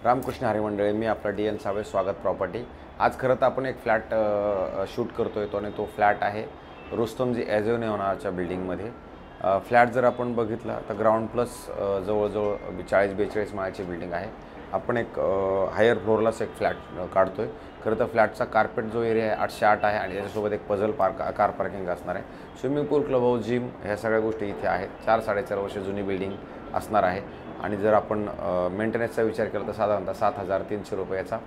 रामकृष्ण हरी मंडळी, मी आपला DN save, स्वागत प्रॉपर्टी। आज खरं तर आपण एक फ्लॅट शूट करतोय तो, आणि तो फ्लॅट आहे रुस्तमजी ॲव्हेन्यू नावाच्या बिल्डिंगमध्ये। फ्लॅट जर आपण बघितला तर ग्राउंड प्लस जवळजवळ 40-42 माळ्याची बिल्डिंग आहे। आपण एक हायर फ्लोअरलाच एक फ्लॅट काढतोय। खरं तर फ्लॅटचा कार्पेट जो एरिया आहे 808 आहे, आणि त्याच्यासोबत एक पझल कार पार्किंग असणार आहे। स्विमिंग पूल, क्लब हाऊस, जिम ह्या सगळ्या गोष्टी इथे आहेत। 4-4.5 वर्ष जुनी बिल्डिंग असणार आहे। आणि जर आपण मेंटेनन्सचा विचार केला तर साधारणतः 7,300 रुपयाचा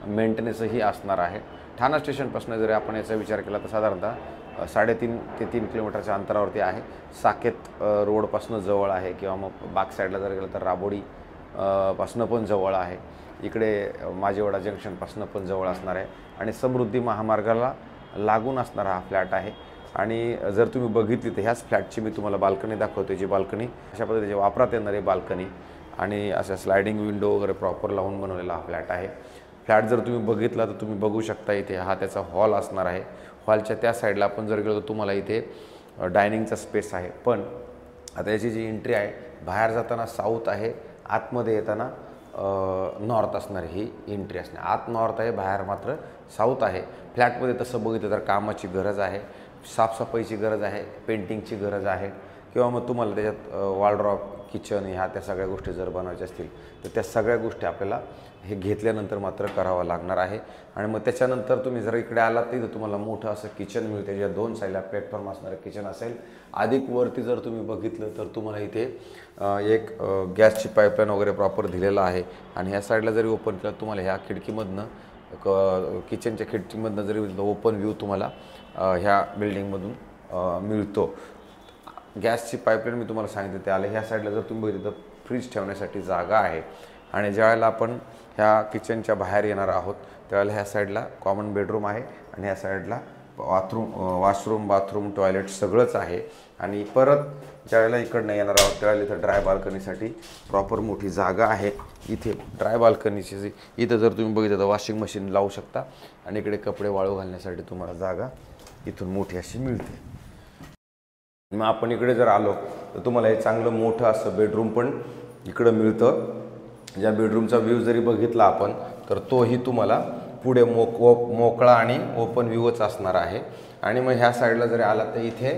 मेंटेनन्सही असणार आहे। ठाणा स्टेशनपासून जर आपण याचा विचार केला तर साधारणतः 3.5 ते 3 किलोमीटरच्या अंतरावरती आहे। साकेत रोडपासून जवळ आहे, किंवा मग बाग साईडला जर गेलं तर राबोडी पासून पण जवळ आहे। इकडे माझेवाडा जंक्शनपासून पण जवळ असणार आहे, आणि समृद्धी महामार्गाला लागून असणारा हा फ्लॅट आहे। आणि जर तुम्ही बघितली तर ह्याच फ्लॅटची मी तुम्हाला बाल्कनी दाखवते, जी बाल्कनी अशा पद्धतीने वापरात येणारी बाल्कनी आणि अशा स्लायडिंग विंडो वगैरे प्रॉपर लावून बनवलेला हा फ्लॅट आहे। फ्लॅट जर तुम्ही बघितला तर तुम्ही बघू शकता इथे हा त्याचा हॉल असणार आहे। हॉलच्या त्या साईडला आपण जर गेलो तर तुम्हाला इथे डायनिंगचा स्पेस आहे। पण आता याची जी एंट्री आहे, बाहेर जाताना साऊथ आहे, आतमध्ये येताना नॉर्थ असणार ही एंट्री असणार। आत नॉर्थ आहे, बाहेर मात्र साऊथ आहे। फ्लॅटमध्ये तसं बघितलं तर कामाची गरज आहे, साफसफाईची गरज आहे, पेंटिंगची गरज आहे, किंवा मग तुम्हाला त्याच्यात वॉलड्रॉप, किचन ह्या त्या सगळ्या गोष्टी जर बनवायच्या असतील तर त्या सगळ्या गोष्टी आपल्याला हे घेतल्यानंतर मात्र करावं लागणार आहे। आणि मग त्याच्यानंतर तुम्ही जर इकडे आलात तर तुम्हाला मोठं असं किचन मिळते, ज्या 2 साईडला प्लॅटफॉर्म असणारं किचन असेल। अधिक वरती जर तुम्ही बघितलं तर तुम्हाला इथे एक गॅसची पाईपलाईन वगैरे प्रॉपर दिलेला आहे। आणि ह्या साईडला जरी ओपन केलं तुम्हाला ह्या खिडकीमधनं किचनच्या खिडकीमधनं जरी ओपन व्ह्यू तुम्हाला ह्या बिल्डिंगमधून मिळतो। गॅसची पाईपलाईन मी तुम्हाला सांगितलं ते आले। ह्या साईडला जर तुम्ही बघितलं तर फ्रीज ठेवण्यासाठी जागा आहे। आणि ज्यावेळेला आपण ह्या किचनच्या बाहेर येणार आहोत त्यावेळेला ह्या साईडला कॉमन बेडरूम आहे, आणि ह्या साईडला वॉशरूम, बाथरूम, टॉयलेट सगळंच आहे। आणि परत ज्यावेळेला इकडनं येणार आहोत त्यावेळेला इथं ड्राय बाल्कनीसाठी प्रॉपर मोठी जागा आहे। इथे ड्राय बाल्कनीची इथं जर तुम्ही बघितलं तर वॉशिंग मशीन लावू शकता, आणि इकडे कपडे वाळू घालण्यासाठी तुम्हाला जागा इथून मोठी अशी मिळते। मग आपण इकडे जर आलो तर तुम्हाला हे चांगलं मोठं असं बेडरूम पण इकडं मिळतं। ज्या बेडरूमचा व्ह्यू जरी बघितला आपण तर तोही तुम्हाला पुढे मोकळा आणि ओपन व्ह्यूच असणार आहे। आणि मग ह्या साईडला जरी आला तर इथे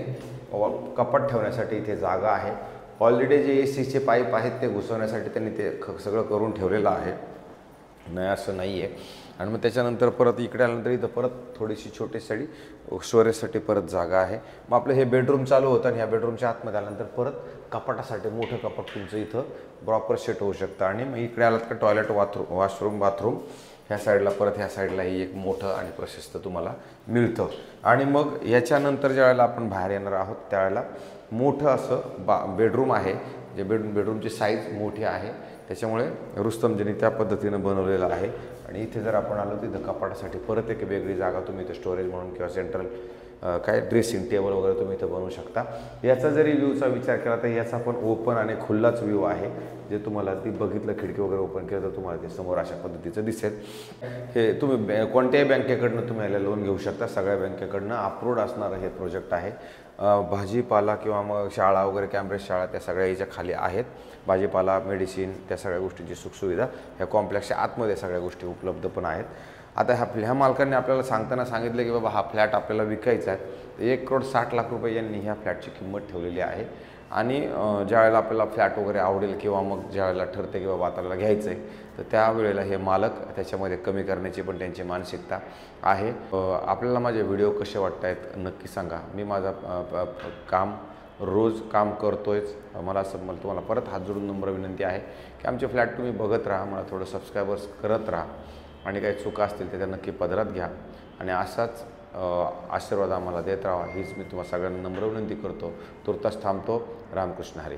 कपाट ठेवण्यासाठी इथे जागा आहे। ऑलरेडी जे ACचे पाईप आहेत ते घुसवण्यासाठी त्यांनी ते सगळं करून ठेवलेलं आहे, नाही असं नाही आहे। आणि मग त्याच्यानंतर परत इकडे आल्यानंतर इथं परत थोडीशी छोटीसाठी स्टोरेजसाठी परत जागा आहे। मग आपलं हे बेडरूम चालू होतं, आणि ह्या बेडरूमच्या आतमध्ये आल्यानंतर परत कपाटासाठी मोठं कपाट तुमचं इथं प्रॉपर सेट होऊ शकतं। आणि मग इकडे आलात का टॉयलेट, वॉशरूम, बाथरूम ह्या साईडला, परत ह्या साईडलाही एक मोठं आणि प्रशस्त तुम्हाला मिळतं। आणि मग याच्यानंतर ज्यावेळेला आपण बाहेर येणार आहोत त्यावेळेला मोठं असं बेडरूम आहे, जे बेडरूमची साईज मोठी आहे, त्याच्यामुळे रुस्तमजींनी त्या पद्धतीनं बनवलेलं आहे। आणि इथे जर आपण आलो तिथं कपाटासाठी परत एक वेगळी जागा तुम्ही इथं स्टोरेज म्हणून किंवा सेंट्रल ड्रेसिंग टेबल वगैरे तुम्ही इथं बनवू शकता। याचा जरी व्ह्यूचा विचार केला तर याचा पण ओपन आणि खुल्लाच व्ह्यू आहे, जे तुम्हाला ती बघितलं खिडकी वगैरे ओपन केलं तर तुम्हाला ते समोर अशा पद्धतीचं दिसेल। हे तुम्ही कोणत्याही बँकेकडनं तुम्ही याला लोन घेऊ शकता, सगळ्या बँकेकडनं अप्रूव्ड असणारं हे प्रोजेक्ट आहे। भाजीपाला किंवा मग शाळा वगैरे, कॅम्ब्रिज शाळा त्या सगळ्या याच्या खाली आहेत। भाजीपाला, मेडिसिन त्या सगळ्या गोष्टींची सुखसुविधा ह्या कॉम्प्लेक्सच्या आतमध्ये सगळ्या गोष्टी उपलब्ध पण आहेत। आता ह्या मालकांनी आपल्याला सांगताना सांगितलं की बाबा हा फ्लॅट आपल्याला विकायचा आहे, 1,60,00,000 रुपये यांनी ह्या फ्लॅटची किंमत ठेवलेली आहे। आणि ज्यावेळेला आपल्याला फ्लॅट वगैरे आवडेल किंवा मग ज्यावेळेला ठरते की बाबा आपल्याला घ्यायचं आहे तर त्यावेळेला हे मालक त्याच्यामध्ये कमी करण्याची पण त्यांची मानसिकता आहे। आपल्याला माझे व्हिडिओ कसे वाटत आहेत नक्की सांगा। मी माझा रोज काम करतोयच। मला तुम्हाला परत हात जोडून नम्र विनंती आहे की आमचे फ्लॅट तुम्ही बघत राहा, मला थोडं सबस्क्रायबर्स करत राहा, आणि काही चुका असतील तर त्या नक्की पदरात घ्या, आणि असाच आशीर्वाद आम्हाला देत राहा हीच मी तुम्हाला सगळ्यांना नम्र विनंती करतो। तुर्तास थांबतो। रामकृष्ण हरी।